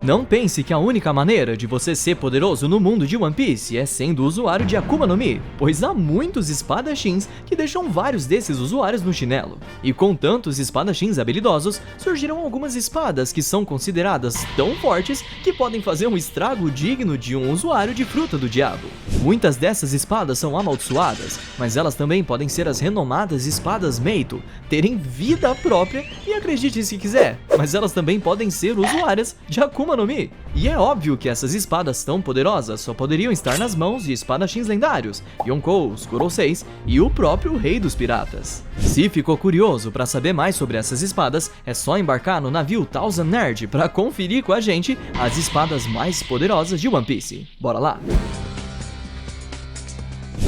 Não pense que a única maneira de você ser poderoso no mundo de One Piece é sendo usuário de Akuma no Mi, pois há muitos espadachins que deixam vários desses usuários no chinelo. E com tantos espadachins habilidosos, surgiram algumas espadas que são consideradas tão fortes que podem fazer um estrago digno de um usuário de fruta do diabo. Muitas dessas espadas são amaldiçoadas, mas elas também podem ser as renomadas espadas Meito, terem vida própria e acredite se quiser, mas elas também podem ser usuárias de Akuma no Mi. E é óbvio que essas espadas tão poderosas só poderiam estar nas mãos de espadachins lendários, Yonkou, os Goroseis e o próprio Rei dos Piratas. Se ficou curioso para saber mais sobre essas espadas, é só embarcar no navio Thousand Nerd para conferir com a gente as espadas mais poderosas de One Piece. Bora lá!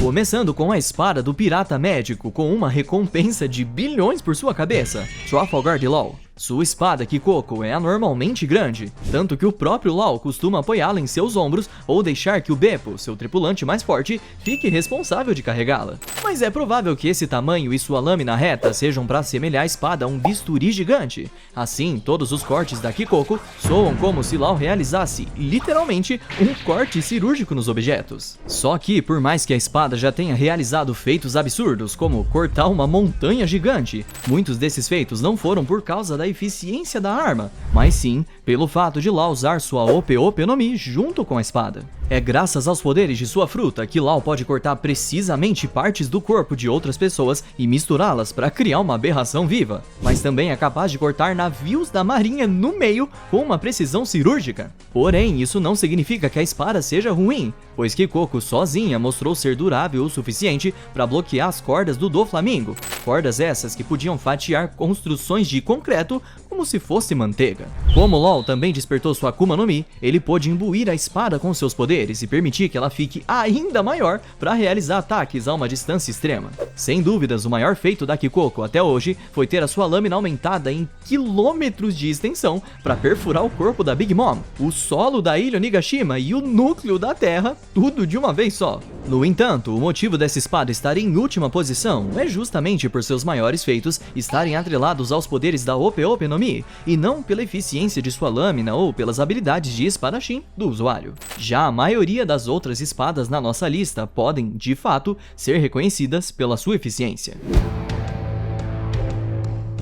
Começando com a espada do pirata médico com uma recompensa de bilhões por sua cabeça, Trafalgar Law. Sua espada Kikoko é anormalmente grande, tanto que o próprio Law costuma apoiá-la em seus ombros ou deixar que o Beppo, seu tripulante mais forte, fique responsável de carregá-la. Mas é provável que esse tamanho e sua lâmina reta sejam para assemelhar a espada a um bisturi gigante. Assim, todos os cortes da Kikoko soam como se Law realizasse, literalmente, um corte cirúrgico nos objetos. Só que, por mais que a espada já tenha realizado feitos absurdos, como cortar uma montanha gigante, muitos desses feitos não foram por causa da eficiência da arma, mas sim pelo fato de Law usar sua Ope no Mi junto com a espada. É graças aos poderes de sua fruta que Law pode cortar precisamente partes do corpo de outras pessoas e misturá-las para criar uma aberração viva, mas também é capaz de cortar navios da marinha no meio com uma precisão cirúrgica. Porém, isso não significa que a espada seja ruim, pois Kikoko sozinha mostrou ser durável o suficiente para bloquear as cordas do Doflamingo, cordas essas que podiam fatiar construções de concreto como se fosse manteiga. Como Law também despertou sua Akuma no Mi, ele pôde imbuir a espada com seus poderes e permitir que ela fique ainda maior para realizar ataques a uma distância extrema. Sem dúvidas, o maior feito da Kikoko até hoje foi ter a sua lâmina aumentada em quilômetros de extensão para perfurar o corpo da Big Mom, o solo da ilha Onigashima e o núcleo da Terra, tudo de uma vez só. No entanto, o motivo dessa espada estar em última posição é justamente por seus maiores feitos estarem atrelados aos poderes da Ope no Mi, e não pela eficiência de sua lâmina ou pelas habilidades de espadachim do usuário. Já a maioria das outras espadas na nossa lista podem, de fato, ser reconhecidas pela sua eficiência.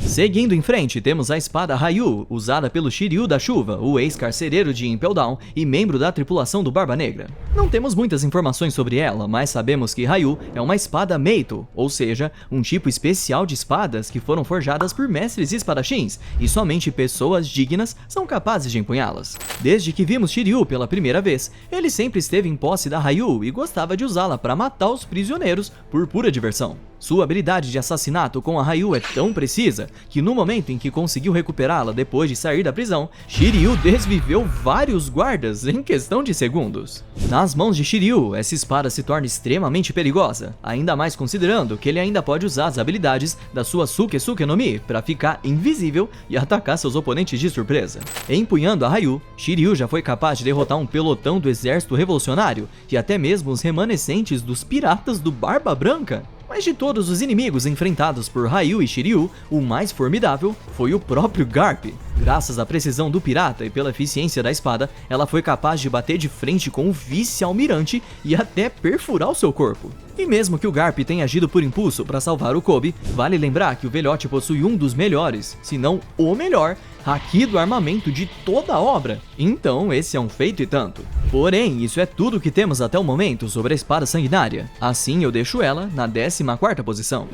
Seguindo em frente, temos a espada Ryu, usada pelo Shiryu da Chuva, o ex-carcereiro de Impel Down e membro da tripulação do Barba Negra. Não temos muitas informações sobre ela, mas sabemos que Ryu é uma espada Meito, ou seja, um tipo especial de espadas que foram forjadas por mestres espadachins, e somente pessoas dignas são capazes de empunhá-las. Desde que vimos Shiryu pela primeira vez, ele sempre esteve em posse da Ryu e gostava de usá-la para matar os prisioneiros por pura diversão. Sua habilidade de assassinato com a Ryu é tão precisa que no momento em que conseguiu recuperá-la depois de sair da prisão, Shiryu desviveu vários guardas em questão de segundos. Nas mãos de Shiryu, essa espada se torna extremamente perigosa, ainda mais considerando que ele ainda pode usar as habilidades da sua Sukesuke no Mi para ficar invisível e atacar seus oponentes de surpresa. Empunhando a Ryu, Shiryu já foi capaz de derrotar um pelotão do exército revolucionário e até mesmo os remanescentes dos piratas do Barba Branca. Mas de todos os inimigos enfrentados por Ryu e Shiryu, o mais formidável foi o próprio Garp. Graças à precisão do pirata e pela eficiência da espada, ela foi capaz de bater de frente com o vice-almirante e até perfurar o seu corpo. E mesmo que o Garp tenha agido por impulso para salvar o Kobe, vale lembrar que o velhote possui um dos melhores, se não o melhor, haki do armamento de toda a obra. Então esse é um feito e tanto. Porém, isso é tudo que temos até o momento sobre a espada sanguinária. Assim eu deixo ela na 14ª posição.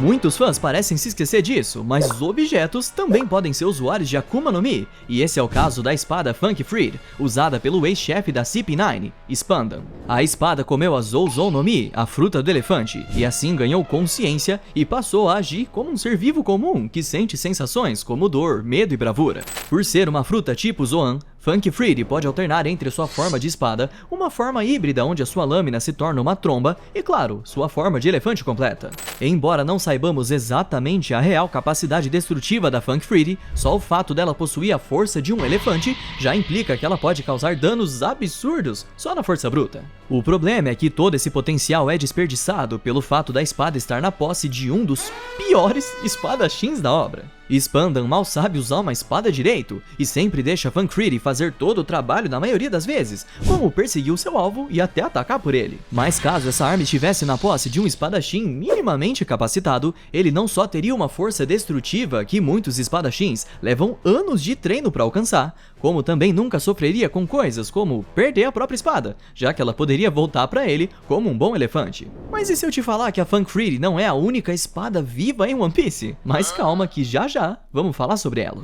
Muitos fãs parecem se esquecer disso, mas os objetos também podem ser usuários de Akuma no Mi, e esse é o caso da espada Funky Freed, usada pelo ex-chefe da CP9, Spandam. A espada comeu a Zouzou no Mi, a fruta do elefante, e assim ganhou consciência e passou a agir como um ser vivo comum que sente sensações como dor, medo e bravura. Por ser uma fruta tipo Zoan, Funky Freed pode alternar entre sua forma de espada, uma forma híbrida onde a sua lâmina se torna uma tromba e, claro, sua forma de elefante completa. Embora não saibamos exatamente a real capacidade destrutiva da Funky Freed, só o fato dela possuir a força de um elefante já implica que ela pode causar danos absurdos só na força bruta. O problema é que todo esse potencial é desperdiçado pelo fato da espada estar na posse de um dos piores espadachins da obra. Spandan mal sabe usar uma espada direito e sempre deixa Fancredi fazer todo o trabalho na maioria das vezes, como perseguir o seu alvo e até atacar por ele. Mas caso essa arma estivesse na posse de um espadachim minimamente capacitado, ele não só teria uma força destrutiva que muitos espadachins levam anos de treino para alcançar, como também nunca sofreria com coisas como perder a própria espada, já que ela poderia voltar para ele como um bom elefante. Mas e se eu te falar que a Fancredi não é a única espada viva em One Piece? Mas calma que já vamos falar sobre ela.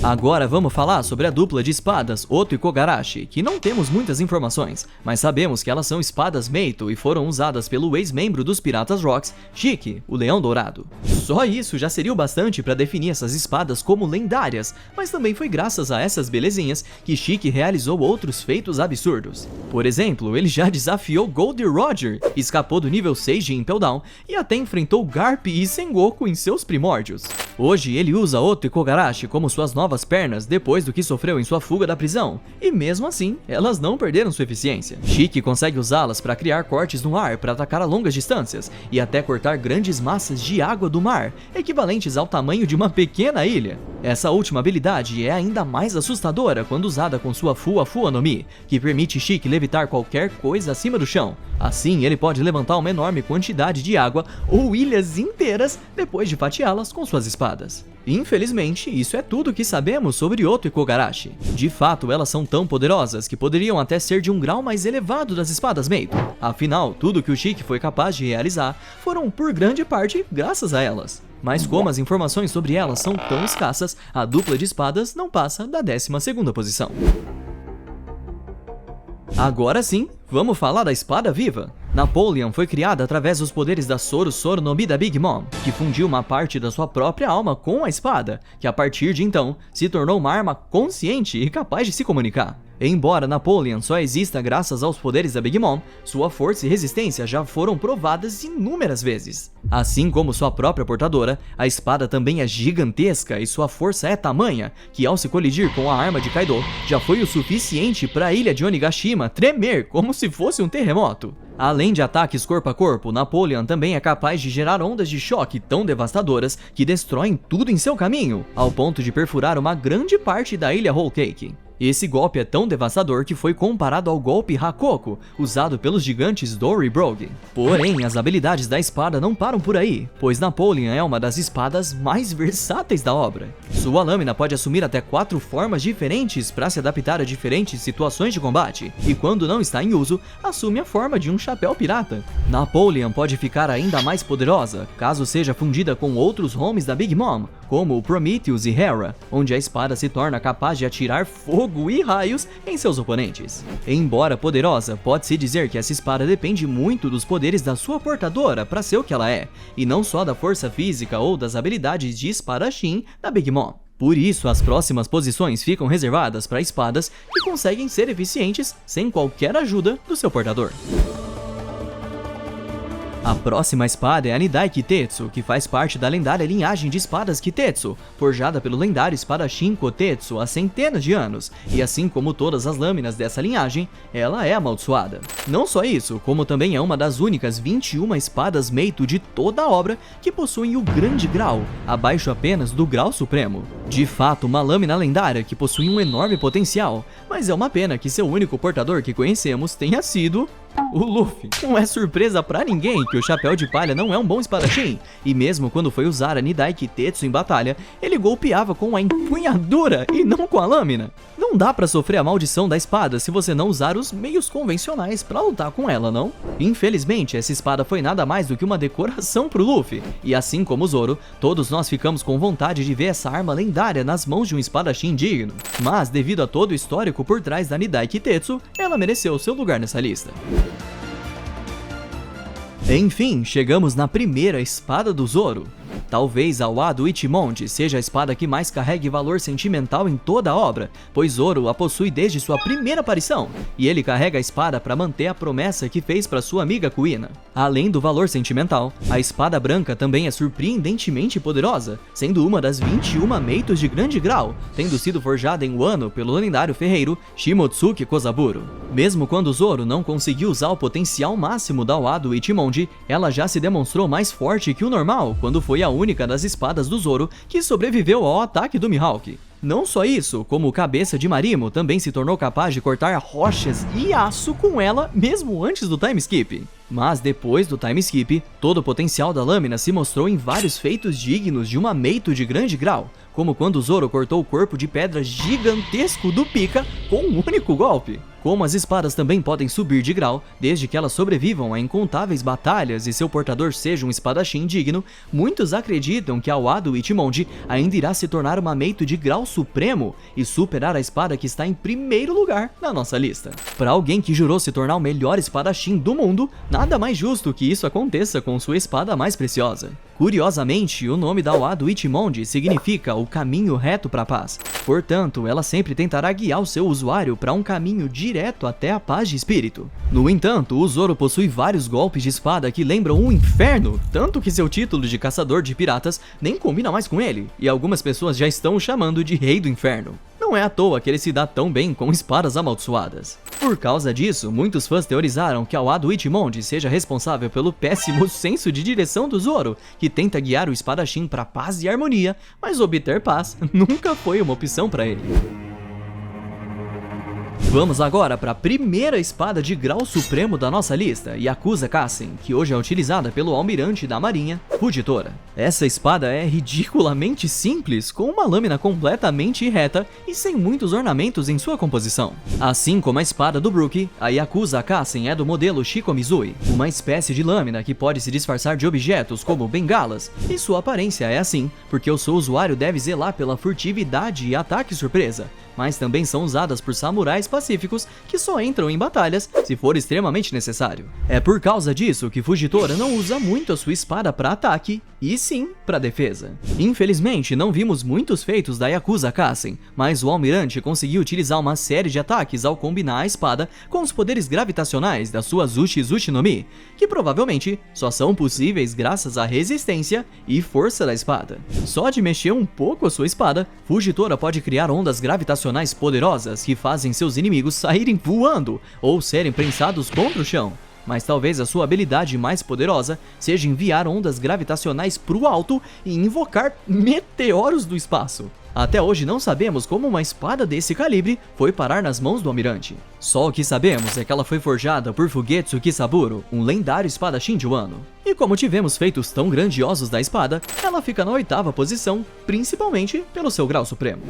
Agora vamos falar sobre a dupla de espadas Oto e Kogarashi, que não temos muitas informações, mas sabemos que elas são espadas Meito e foram usadas pelo ex-membro dos Piratas Rocks, Shiki, o Leão Dourado. Só isso já seria o bastante para definir essas espadas como lendárias, mas também foi graças a essas belezinhas que Shiki realizou outros feitos absurdos. Por exemplo, ele já desafiou Goldie Roger, escapou do nível 6 de Impel Down e até enfrentou Garp e Sengoku em seus primórdios. Hoje ele usa Oto e Kogarashi como suas novas pernas depois do que sofreu em sua fuga da prisão, e mesmo assim, elas não perderam sua eficiência. Shiki consegue usá-las para criar cortes no ar para atacar a longas distâncias, e até cortar grandes massas de água do mar, equivalentes ao tamanho de uma pequena ilha. Essa última habilidade é ainda mais assustadora quando usada com sua Fua Fua no Mi, que permite Shiki levitar qualquer coisa acima do chão. Assim, ele pode levantar uma enorme quantidade de água ou ilhas inteiras depois de fatiá-las com suas espadas. Infelizmente, isso é tudo que sabemos sobre Oto e Kogarashi. De fato, elas são tão poderosas que poderiam até ser de um grau mais elevado das espadas Meito. Afinal, tudo que o Shiki foi capaz de realizar foram por grande parte graças a elas. Mas como as informações sobre elas são tão escassas, a dupla de espadas não passa da 12ª posição. Agora sim, vamos falar da espada viva. Napoleon foi criada através dos poderes da Soro Soro no Mi da Big Mom, que fundiu uma parte da sua própria alma com a espada, que a partir de então se tornou uma arma consciente e capaz de se comunicar. Embora Napoleon só exista graças aos poderes da Big Mom, sua força e resistência já foram provadas inúmeras vezes. Assim como sua própria portadora, a espada também é gigantesca e sua força é tamanha que, ao se colidir com a arma de Kaido, já foi o suficiente para a ilha de Onigashima tremer como se fosse um terremoto. Além de ataques corpo a corpo, Napoleon também é capaz de gerar ondas de choque tão devastadoras que destroem tudo em seu caminho, ao ponto de perfurar uma grande parte da ilha Whole Cake. Esse golpe é tão devastador que foi comparado ao golpe Hakoko, usado pelos gigantes Dory e Brogue. Porém, as habilidades da espada não param por aí, pois Napoleon é uma das espadas mais versáteis da obra. Sua lâmina pode assumir até 4 formas diferentes para se adaptar a diferentes situações de combate, e quando não está em uso, assume a forma de um chapéu pirata. Napoleon pode ficar ainda mais poderosa, caso seja fundida com outros homes da Big Mom, como o Prometheus e Hera, onde a espada se torna capaz de atirar fogo e raios em seus oponentes. Embora poderosa, pode-se dizer que essa espada depende muito dos poderes da sua portadora para ser o que ela é, e não só da força física ou das habilidades de espadachim da Big Mom. Por isso, as próximas posições ficam reservadas para espadas que conseguem ser eficientes sem qualquer ajuda do seu portador. A próxima espada é a Nidai Kitetsu, que faz parte da lendária linhagem de espadas Kitetsu, forjada pelo lendário espadachim Kotetsu há centenas de anos, e assim como todas as lâminas dessa linhagem, ela é amaldiçoada. Não só isso, como também é uma das únicas 21 espadas Meito de toda a obra que possuem o grande grau, abaixo apenas do grau supremo. De fato, uma lâmina lendária que possui um enorme potencial, mas é uma pena que seu único portador que conhecemos tenha sido o Luffy. Não é surpresa pra ninguém que o Chapéu de Palha não é um bom espadachim, e mesmo quando foi usar a Nidai Kitetsu em batalha, ele golpeava com a empunhadura e não com a lâmina. Não dá pra sofrer a maldição da espada se você não usar os meios convencionais pra lutar com ela, não? Infelizmente, essa espada foi nada mais do que uma decoração pro Luffy, e assim como o Zoro, todos nós ficamos com vontade de ver essa arma lendária nas mãos de um espadachim digno. Mas, devido a todo o histórico por trás da Nidai Kitetsu, ela mereceu seu lugar nessa lista. Enfim, chegamos na primeira espada do Zoro. Talvez a Wado Ichimonji seja a espada que mais carregue valor sentimental em toda a obra, pois Zoro a possui desde sua primeira aparição, e ele carrega a espada para manter a promessa que fez para sua amiga Kuina. Além do valor sentimental, a espada branca também é surpreendentemente poderosa, sendo uma das 21 Meitos de grande grau, tendo sido forjada em Wano pelo lendário ferreiro Shimotsuki Kozaburo. Mesmo quando Zoro não conseguiu usar o potencial máximo da Wado Ichimonji, ela já se demonstrou mais forte que o normal quando foi a única das espadas do Zoro que sobreviveu ao ataque do Mihawk. Não só isso, como o Cabeça de Marimo também se tornou capaz de cortar rochas e aço com ela mesmo antes do time skip. Mas depois do time skip, todo o potencial da lâmina se mostrou em vários feitos dignos de uma Meito de grande grau, como quando Zoro cortou o corpo de pedra gigantesco do Pika com um único golpe. Como as espadas também podem subir de grau, desde que elas sobrevivam a incontáveis batalhas e seu portador seja um espadachim digno, muitos acreditam que a Wado Ichimonji ainda irá se tornar uma Meito de grau supremo e superar a espada que está em primeiro lugar na nossa lista. Para alguém que jurou se tornar o melhor espadachim do mundo, nada mais justo que isso aconteça com sua espada mais preciosa. Curiosamente, o nome da Wado Ichimonji significa o caminho reto para a paz. Portanto, ela sempre tentará guiar o seu usuário para um caminho direto até a paz de espírito. No entanto, o Zoro possui vários golpes de espada que lembram um inferno, tanto que seu título de caçador de piratas nem combina mais com ele, e algumas pessoas já estão o chamando de Rei do Inferno. Não é à toa que ele se dá tão bem com espadas amaldiçoadas. Por causa disso, muitos fãs teorizaram que a Wado Ichimonji seja responsável pelo péssimo senso de direção do Zoro, que tenta guiar o espadachim para paz e harmonia, mas obter paz nunca foi uma opção para ele. Vamos agora para a primeira espada de grau supremo da nossa lista, Yakuza Kassen, que hoje é utilizada pelo almirante da marinha, Fujitora. Essa espada é ridiculamente simples, com uma lâmina completamente reta e sem muitos ornamentos em sua composição. Assim como a espada do Brook, a Yakuza Kassen é do modelo Shikomizui, uma espécie de lâmina que pode se disfarçar de objetos como bengalas, e sua aparência é assim, porque o seu usuário deve zelar pela furtividade e ataque surpresa, mas também são usadas por samurais pacíficos que só entram em batalhas se for extremamente necessário. É por causa disso que Fujitora não usa muito a sua espada para ataque, e sim para defesa. Infelizmente, não vimos muitos feitos da Yakuza Kassen, mas o almirante conseguiu utilizar uma série de ataques ao combinar a espada com os poderes gravitacionais da sua Zushi no Mi, que provavelmente só são possíveis graças à resistência e força da espada. Só de mexer um pouco a sua espada, Fujitora pode criar ondas gravitacionais poderosas que fazem seus inimigos saírem voando ou serem prensados contra o chão. Mas talvez a sua habilidade mais poderosa seja enviar ondas gravitacionais para o alto e invocar meteoros do espaço. Até hoje não sabemos como uma espada desse calibre foi parar nas mãos do almirante. Só o que sabemos é que ela foi forjada por Fugetsu Kisaburo, um lendário espadachim de Wano. E como tivemos feitos tão grandiosos da espada, ela fica na 8ª posição, principalmente pelo seu grau supremo.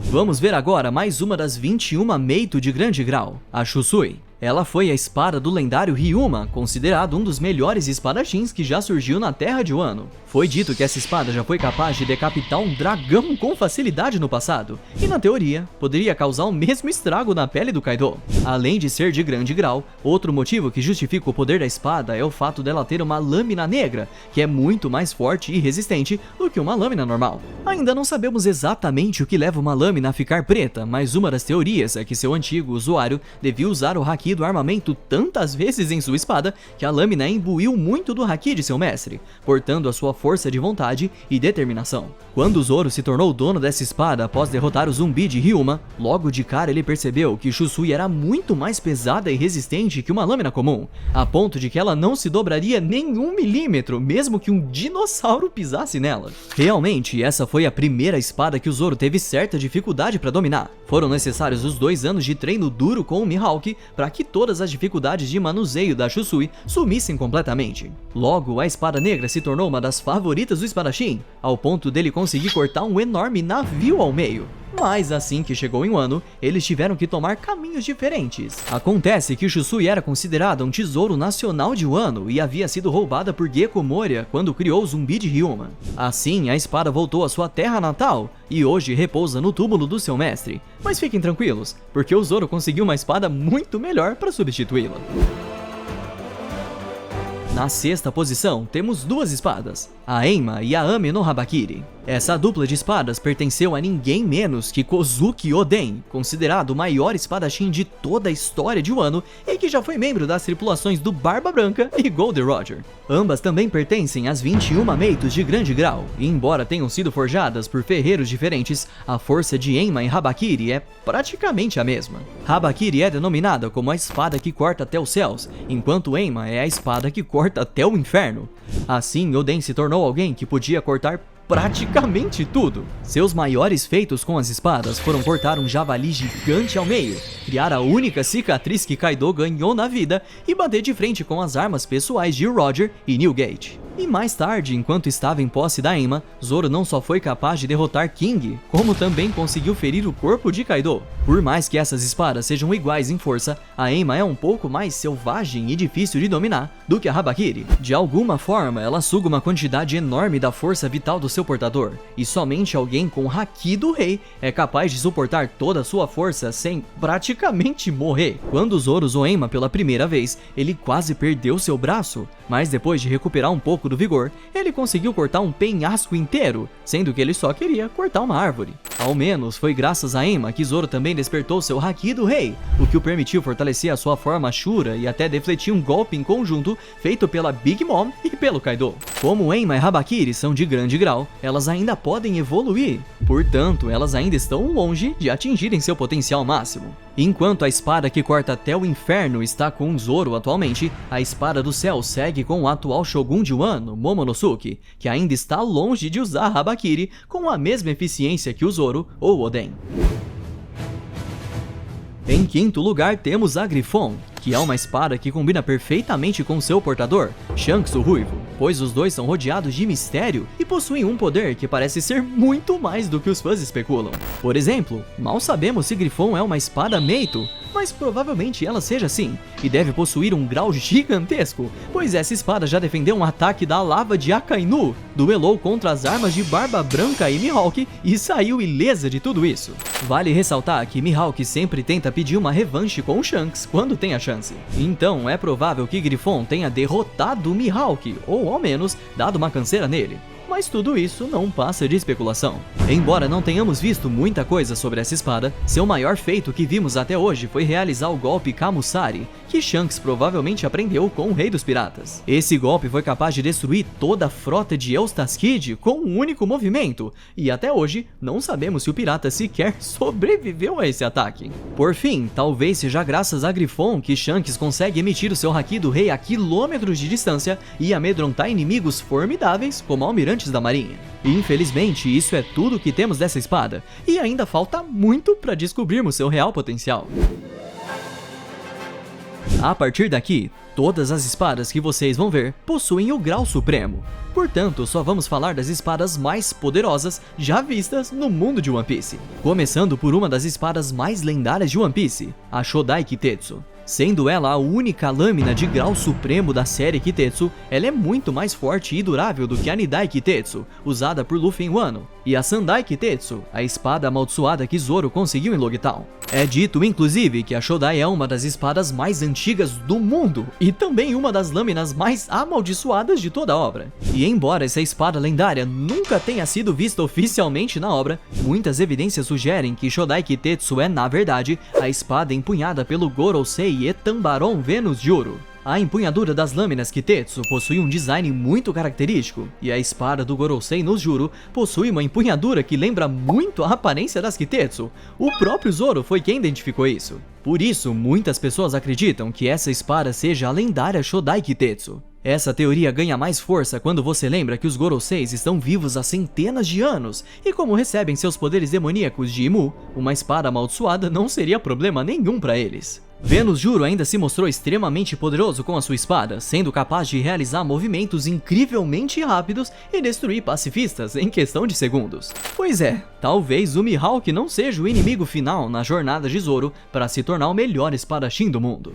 Vamos ver agora mais uma das 21 Meito de grande grau, a Shusui. Ela foi a espada do lendário Ryuma, considerado um dos melhores espadachins que já surgiu na Terra de Wano. Foi dito que essa espada já foi capaz de decapitar um dragão com facilidade no passado, e na teoria, poderia causar o mesmo estrago na pele do Kaido. Além de ser de grande grau, outro motivo que justifica o poder da espada é o fato dela ter uma lâmina negra, que é muito mais forte e resistente do que uma lâmina normal. Ainda não sabemos exatamente o que leva uma lâmina a ficar preta, mas uma das teorias é que seu antigo usuário devia usar o haki do armamento tantas vezes em sua espada que a lâmina imbuiu muito do haki de seu mestre, portando a sua força de vontade e determinação. Quando Zoro se tornou dono dessa espada após derrotar o zumbi de Ryuma, logo de cara ele percebeu que Shusui era muito mais pesada e resistente que uma lâmina comum, a ponto de que ela não se dobraria nem 1 milímetro, mesmo que um dinossauro pisasse nela. Realmente, essa foi a primeira espada que o Zoro teve certa dificuldade para dominar. Foram necessários os 2 anos de treino duro com o Mihawk para que todas as dificuldades de manuseio da Shusui sumissem completamente. Logo, a espada negra se tornou uma das favoritas do espadachim, ao ponto dele conseguir cortar um enorme navio ao meio. Mas assim que chegou em Wano, eles tiveram que tomar caminhos diferentes. Acontece que Shusui era considerada um tesouro nacional de Wano e havia sido roubada por Gekko Moria quando criou o zumbi de Ryuma. Assim, a espada voltou à sua terra natal e hoje repousa no túmulo do seu mestre. Mas fiquem tranquilos, porque o Zoro conseguiu uma espada muito melhor para substituí-la. Na 6ª posição, temos 2 espadas, a Enma e a Ame no Habakiri. Essa dupla de espadas pertenceu a ninguém menos que Kozuki Oden, considerado o maior espadachim de toda a história de Wano e que já foi membro das tripulações do Barba Branca e Gold Roger. Ambas também pertencem às 21 Meitos de grande grau, e embora tenham sido forjadas por ferreiros diferentes, a força de Enma e Habakiri é praticamente a mesma. Habakiri é denominada como a espada que corta até os céus, enquanto Enma é a espada que corta até o inferno. Assim, Oden se tornou alguém que podia cortar praticamente tudo. Seus maiores feitos com as espadas foram cortar um javali gigante ao meio, criar a única cicatriz que Kaido ganhou na vida e bater de frente com as armas pessoais de Roger e Newgate. E mais tarde, enquanto estava em posse da Enma, Zoro não só foi capaz de derrotar King, como também conseguiu ferir o corpo de Kaido. Por mais que essas espadas sejam iguais em força, a Enma é um pouco mais selvagem e difícil de dominar do que a Habakiri. De alguma forma, ela suga uma quantidade enorme da força vital do seu portador, e somente alguém com o Haki do Rei é capaz de suportar toda a sua força sem praticamente morrer. Quando Zoro usou Enma pela primeira vez, ele quase perdeu seu braço, mas depois de recuperar um pouco do vigor, ele conseguiu cortar um penhasco inteiro, sendo que ele só queria cortar uma árvore. Ao menos foi graças a Enma que Zoro também despertou seu Haki do Rei, o que o permitiu fortalecer a sua forma Ashura e até defletir um golpe em conjunto feito pela Big Mom e pelo Kaido. Como Enma e Habakiri são de grande grau, elas ainda podem evoluir, portanto elas ainda estão longe de atingirem seu potencial máximo. Enquanto a espada que corta até o inferno está com Zoro atualmente, a espada do céu segue com o atual Shogun de Wano, Momonosuke, que ainda está longe de usar Habakiri com a mesma eficiência que o Zoro ou Oden. Em quinto lugar temos a Griffon, que é uma espada que combina perfeitamente com seu portador, Shanks o Ruivo, pois os dois são rodeados de mistério e possuem um poder que parece ser muito mais do que os fãs especulam. Por exemplo, mal sabemos se Griffon é uma espada Meito, mas provavelmente ela seja sim, e deve possuir um grau gigantesco, pois essa espada já defendeu um ataque da lava de Akainu, duelou contra as armas de Barba Branca e Mihawk e saiu ilesa de tudo isso. Vale ressaltar que Mihawk sempre tenta pedir uma revanche com o Shanks quando tem a chance. Então é provável que Griffon tenha derrotado Mihawk, ou ao menos dado uma canseira nele. Mas tudo isso não passa de especulação. Embora não tenhamos visto muita coisa sobre essa espada, seu maior feito que vimos até hoje foi realizar o golpe Kamusari, que Shanks provavelmente aprendeu com o Rei dos Piratas. Esse golpe foi capaz de destruir toda a frota de Eustace Kid com um único movimento, e até hoje não sabemos se o pirata sequer sobreviveu a esse ataque. Por fim, talvez seja graças a Griffon que Shanks consegue emitir o seu Haki do Rei a quilômetros de distância e amedrontar inimigos formidáveis como almirantes da marinha. Infelizmente, isso é tudo que temos dessa espada, e ainda falta muito para descobrirmos seu real potencial. A partir daqui, todas as espadas que vocês vão ver possuem o grau supremo. Portanto, só vamos falar das espadas mais poderosas já vistas no mundo de One Piece. Começando por uma das espadas mais lendárias de One Piece, a Shodai Kitetsu. Sendo ela a única lâmina de grau supremo da série Kitetsu, ela é muito mais forte e durável do que a Nidai Kitetsu, usada por Luffy em Wano, e a Sandai Kitetsu, a espada amaldiçoada que Zoro conseguiu em Logtown. É dito inclusive que a Shodai é uma das espadas mais antigas do mundo, e também uma das lâminas mais amaldiçoadas de toda a obra. E embora essa espada lendária nunca tenha sido vista oficialmente na obra, muitas evidências sugerem que Shodai Kitetsu é, na verdade, a espada empunhada pelo Gorosei Etambaron Vênus de Ouro. A empunhadura das lâminas Kitetsu possui um design muito característico, e a espada do Gorosei no Juro possui uma empunhadura que lembra muito a aparência das Kitetsu. O próprio Zoro foi quem identificou isso. Por isso, muitas pessoas acreditam que essa espada seja a lendária Shodai Kitetsu. Essa teoria ganha mais força quando você lembra que os Goroseis estão vivos há centenas de anos, e como recebem seus poderes demoníacos de Imu, uma espada amaldiçoada não seria problema nenhum para eles. Vênus Juro ainda se mostrou extremamente poderoso com a sua espada, sendo capaz de realizar movimentos incrivelmente rápidos e destruir pacifistas em questão de segundos. Pois é, talvez o Mihawk não seja o inimigo final na jornada de Zoro para se tornar o melhor espadachim do mundo.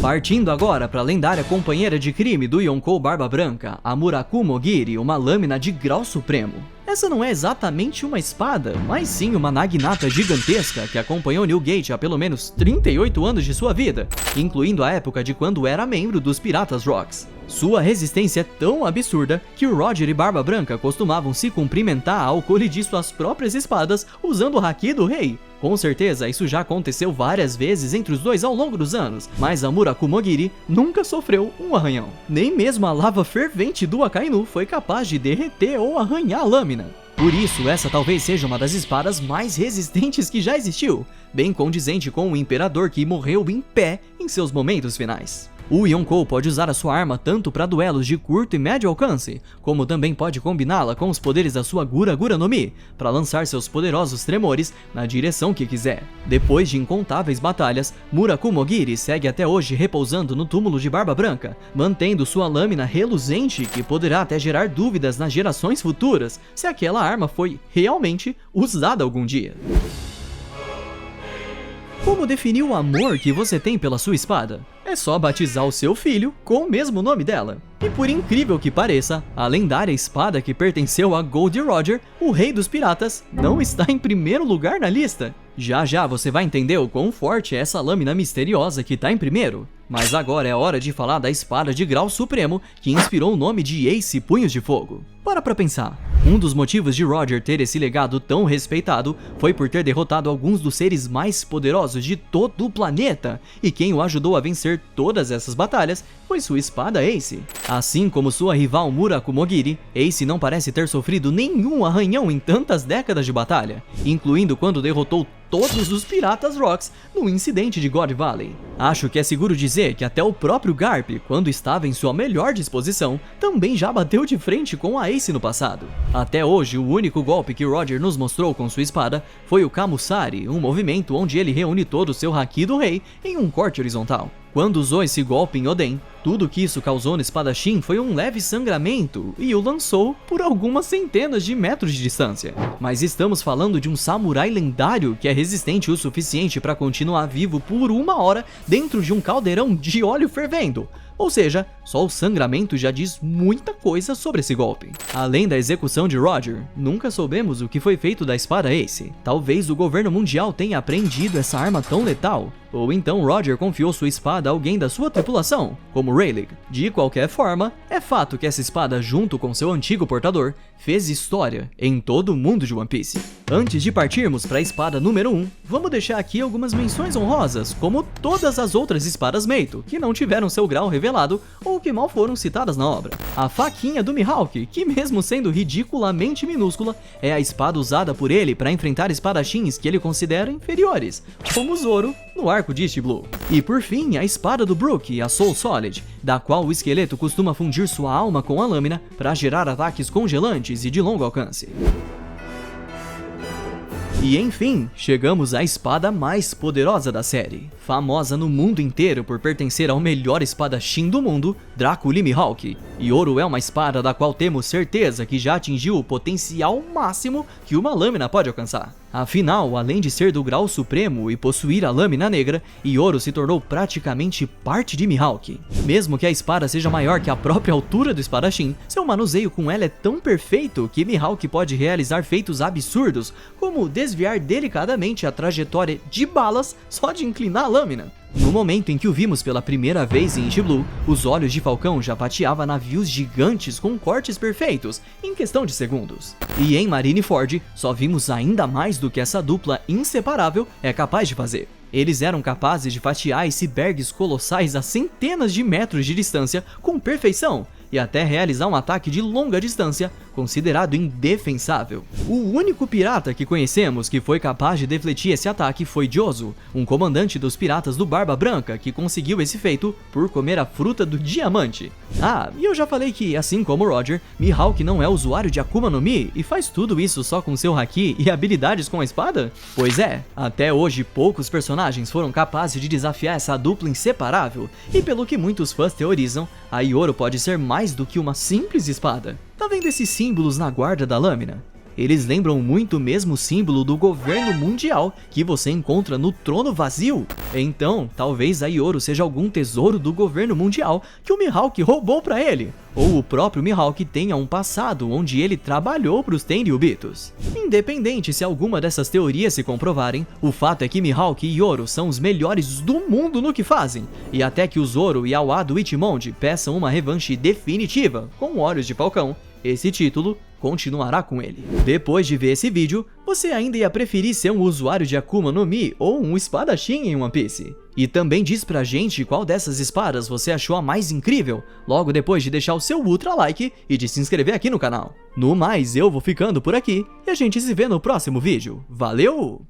Partindo agora para a lendária companheira de crime do Yonkou Barba Branca, a Murakumo Giri, uma lâmina de grau supremo. Essa não é exatamente uma espada, mas sim uma naginata gigantesca que acompanhou Newgate há pelo menos 38 anos de sua vida, incluindo a época de quando era membro dos Piratas Rocks. Sua resistência é tão absurda que o Roger e Barba Branca costumavam se cumprimentar ao colidir suas próprias espadas usando o haki do rei. Com certeza isso já aconteceu várias vezes entre os dois ao longo dos anos, mas a Murakumogiri nunca sofreu um arranhão. Nem mesmo a lava fervente do Akainu foi capaz de derreter ou arranhar a lâmina. Por isso, essa talvez seja uma das espadas mais resistentes que já existiu, bem condizente com o Imperador que morreu em pé em seus momentos finais. O Yonkou pode usar a sua arma tanto para duelos de curto e médio alcance, como também pode combiná-la com os poderes da sua Gura Gura no Mi, para lançar seus poderosos tremores na direção que quiser. Depois de incontáveis batalhas, Murakumogiri segue até hoje repousando no túmulo de Barba Branca, mantendo sua lâmina reluzente que poderá até gerar dúvidas nas gerações futuras se aquela arma foi realmente usada algum dia. Como definir o amor que você tem pela sua espada? É só batizar o seu filho com o mesmo nome dela. E por incrível que pareça, a lendária espada que pertenceu a Goldie Roger, o rei dos piratas, não está em primeiro lugar na lista. Já já você vai entender o quão forte é essa lâmina misteriosa que está em primeiro. Mas agora é hora de falar da espada de grau supremo que inspirou o nome de Ace Punhos de Fogo. Para pra pensar. Um dos motivos de Roger ter esse legado tão respeitado foi por ter derrotado alguns dos seres mais poderosos de todo o planeta, e quem o ajudou a vencer todas essas batalhas foi sua espada Ace. Assim como sua rival Murakumogiri, Ace não parece ter sofrido nenhum arranhão em tantas décadas de batalha, incluindo quando derrotou todos os Piratas Rocks no incidente de God Valley. Acho que é seguro dizer que até o próprio Garp, quando estava em sua melhor disposição, também já bateu de frente com a Ace no passado. Até hoje, o único golpe que Roger nos mostrou com sua espada foi o Kamusari, um movimento onde ele reúne todo o seu haki do rei em um corte horizontal. Quando usou esse golpe em Oden, tudo que isso causou no espadachim foi um leve sangramento e o lançou por algumas centenas de metros de distância. Mas estamos falando de um samurai lendário que é resistente o suficiente para continuar vivo por 1 hora dentro de um caldeirão de óleo fervendo. Ou seja, só o sangramento já diz muita coisa sobre esse golpe. Além da execução de Roger, nunca soubemos o que foi feito da espada Ace. Talvez o governo mundial tenha apreendido essa arma tão letal. Ou então Roger confiou sua espada a alguém da sua tripulação, como Rayleigh. De qualquer forma, é fato que essa espada, junto com seu antigo portador, fez história em todo o mundo de One Piece. Antes de partirmos para a espada número 1, vamos deixar aqui algumas menções honrosas, como todas as outras espadas Meito, que não tiveram seu grau revelado ou que mal foram citadas na obra. A faquinha do Mihawk, que mesmo sendo ridiculamente minúscula, é a espada usada por ele para enfrentar espadachins que ele considera inferiores, como Zoro no arco de East Blue. E por fim, a espada do Brook, a Soul Solid, da qual o esqueleto costuma fundir sua alma com a lâmina para gerar ataques congelantes e de longo alcance. E enfim, chegamos à espada mais poderosa da série, famosa no mundo inteiro por pertencer ao melhor espadachim do mundo, Draco Lee Mihawk. Yoro é uma espada da qual temos certeza que já atingiu o potencial máximo que uma lâmina pode alcançar. Afinal, além de ser do grau supremo e possuir a lâmina negra, Yoro se tornou praticamente parte de Mihawk. Mesmo que a espada seja maior que a própria altura do espadachim, seu manuseio com ela é tão perfeito que Mihawk pode realizar feitos absurdos, como desviar delicadamente a trajetória de balas só de inclinar a lâmina. No momento em que o vimos pela primeira vez em East Blue, os olhos de Falcão já fatiava navios gigantes com cortes perfeitos, em questão de segundos. E em Marineford, só vimos ainda mais do que essa dupla inseparável é capaz de fazer. Eles eram capazes de fatiar icebergs colossais a centenas de metros de distância com perfeição, e até realizar um ataque de longa distância, considerado indefensável. O único pirata que conhecemos que foi capaz de defletir esse ataque foi Jozo, um comandante dos piratas do Barba Branca, que conseguiu esse feito por comer a fruta do diamante. Ah, e eu já falei que, assim como Roger, Mihawk não é usuário de Akuma no Mi e faz tudo isso só com seu haki e habilidades com a espada? Pois é, até hoje poucos personagens foram capazes de desafiar essa dupla inseparável, e pelo que muitos fãs teorizam, a Yoro pode ser mais do que uma simples espada. Tá vendo esses símbolos na guarda da lâmina? Eles lembram muito o mesmo símbolo do governo mundial que você encontra no trono vazio. Então, talvez a Yoro seja algum tesouro do governo mundial que o Mihawk roubou pra ele. Ou o próprio Mihawk tenha um passado onde ele trabalhou para os Tenryubitos. Independente se alguma dessas teorias se comprovarem, o fato é que Mihawk e Yoro são os melhores do mundo no que fazem, e até que o Zoro e a Wado Ichimonji peçam uma revanche definitiva com Olhos de Falcão, esse título continuará com ele. Depois de ver esse vídeo, você ainda ia preferir ser um usuário de Akuma no Mi ou um espadachim em One Piece? E também diz pra gente qual dessas espadas você achou a mais incrível, logo depois de deixar o seu ultra like e de se inscrever aqui no canal. No mais, eu vou ficando por aqui e a gente se vê no próximo vídeo. Valeu!